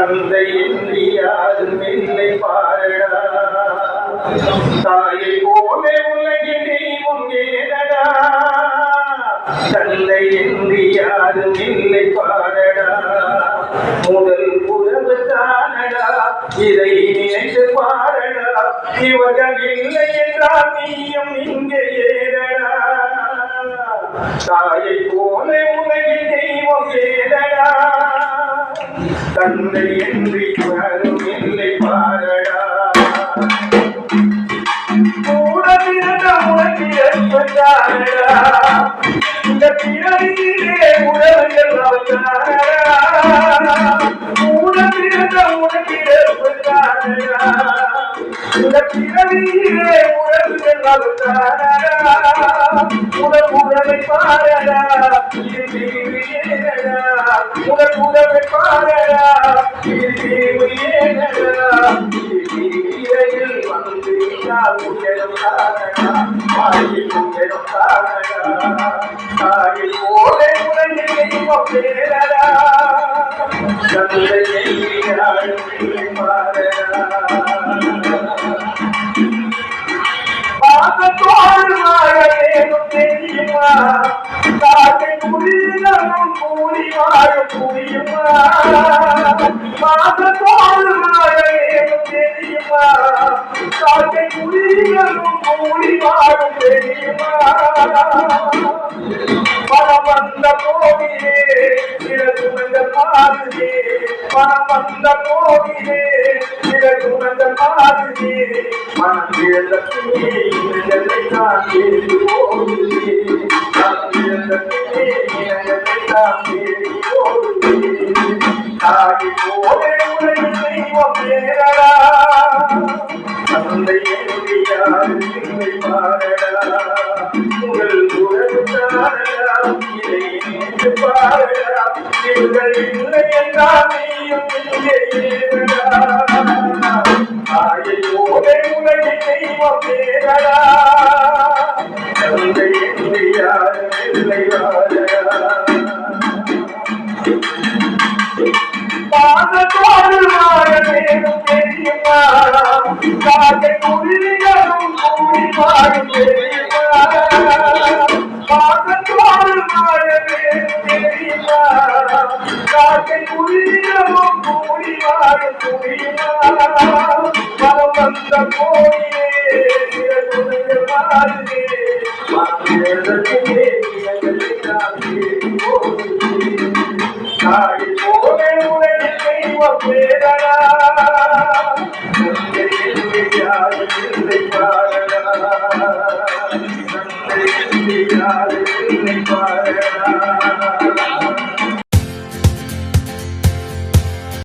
தந்தை என்று யாரும் இல்லை பாரடா. தாயை போல உலகில் தெய்வம் ஏதடா. தந்தை என்று யாரும் இல்லை பாரடா. முதல் உறவு தானடா, இதை நினைத்து பாரடா. இவர்கள் இல்லை என்றால் நீயும் இங்கே ஏதடா. தாயை போல உலகில் தெய்வம் ஏதடா. தந்தை என்று யாரும் இல்லை பாரடா. கூட பிறந்த உனக்கு என்பதானடா. இந்த பிறவியிலே உறவுகள் அவதானடா. கூட பிறந்த உனக்கு என்பதானடா. இந்த பிறவியிலே உறவுகள் அவதானடா. முதல் உறவை பாரடா, இது தீவு ஏனடா. முதல் உறவை பாரடா, இது தீவு ஏனடா. இறையில் வந்து உயரம் தானடா, மாயில் உயரம் தானடா. தாயில் போல உலகில் தெய்வம் பேரடா. தந்தையை யாரும் பாரடா. பாசத்தோடு வாழ வேணும் தெரியுமா. காக்கை குடியிலும் கூடி வாழும் புரியுமா. பாசத்தோடு வாழ வேணும் தெரியுமா. காக்கை குடியிலும் கூடி வாழும் தெரியுமா. பணம் வந்த கோவிலே பிறகுமங்கள் மாறுதே. பணம் வந்த கோவிலே பிறகுமங்கள் மாறுதே. மனம் இழந்த இனங்களை தான் தேடி போகுதே. மனம் இழந்த இனங்களை தான் தேடி போகுதே. தாயை போல உலகில் தெய்வம் பேரடா. தந்தை என்று யாரும் இல்லை பாரடா. உங்கள் உறவு தானடா, இதை நினைத்து பாரடா. இவர்கள் இல்லை என்றால் நீயும் இங்கே ஏறடா. தாயை போல உலகில் தெய்வம் பேரடா. தந்தை என்று யாரும் இல்லை பாரடா. பாசத்தோடு வாழ வேணும் தெரியுமா. காக்கை குருவிகளும் கூடி வாழும் தெரியுமா. பாசத்தோடு வாழ வேணும் தெரியுமா. காக்கை குருவிகளும் கூடி வாழும் புரியுமா. மனம் வந்த கோயிலே சிறகுகள் மாறுதே. மனதிலே இனங்களை தான் தேடி போகுதே. தாயை போல உலகில் தெய்வம் பேரடா. தந்தை என்று யாரும் இல்லை பாரடா. தந்தை என்று யாரும் இல்லை பாரடா.